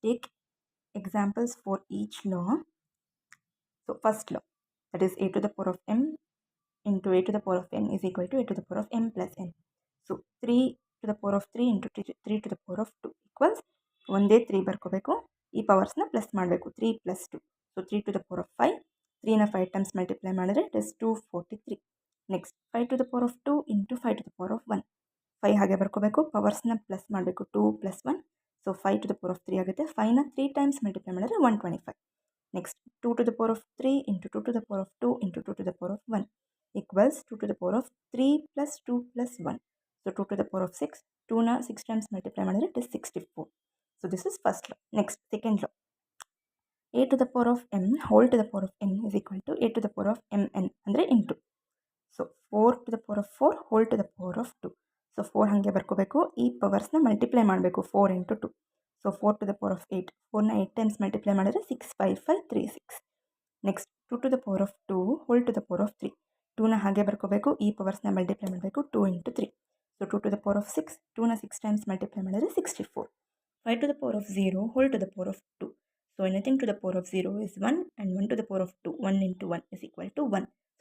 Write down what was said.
take examples for each law. So first law, that is a to the power of m into a to the power of n is equal to a to the power of m plus n. So 3 to the power of 3 into 3 to the power of 2 equals ಒಂದೇ 3 ಬರ್ಕೋಬೇಕು, ಈ ಪವರ್ಸ್ನ plus ಮಾಡಬೇಕು, 3 plus 2. So 3 to the power of 5, 3ನ 5 times multiply ಮಾಡಿದ್ರೆ it is 243. Next 5 to the power of 2 into 5 to the power of 1. 5 ಹಾಗೆ ಬರ್ಕೋಬೇಕು, ಪವರ್ಸ್ನ plus ಮಾಡಬೇಕು, 2 plus 1. So 5 to the power of 3 ಆಗುತ್ತೆ, 5ನ 3 times multiply ಮಾಡಿದ್ರೆ 125. Next 2 to the power of 3 into 2 to the power of 2 into 2 to the power of 1 equals 2 to the power of 3 plus 2 plus 1. So 2 to the power of 6, 2ನ 6 times multiply ಮಾಡಿದ್ರೆ it is 64. So this is first law. Next, second law. A to the power of m whole to the power of n is equal to a to the power of mn ಅಂದರೆ into. So 4 to the power of 4 whole to the power of 2. So 4 ಹಾಗೆ ಬರ್ಕೋಬೇಕು, ಈ ಪವರ್ಸ್ನ multiply ಮಾಡಬೇಕು, 4 into 2. So 4 to the power of 8, 4ನ 8 times multiply ಮಾಡಿದ್ರೆ 65536. Next 2 to the power of 2 whole to the power of 3. 2ನ ಹಾಗೆ ಬರ್ಕೋಬೇಕು, ಈ ಪವರ್ಸ್ನ multiply ಮಾಡಬೇಕು, 2 into 3. So 2 to the power of 6, 2ನ 6 times multiply ಮಾಡಿದ್ರೆ 64. 5 to the power of 0 whole to the power of 2. So anything to the power of 0 is 1 and 1 to the power of 2. 1 into 1 is equal to 1.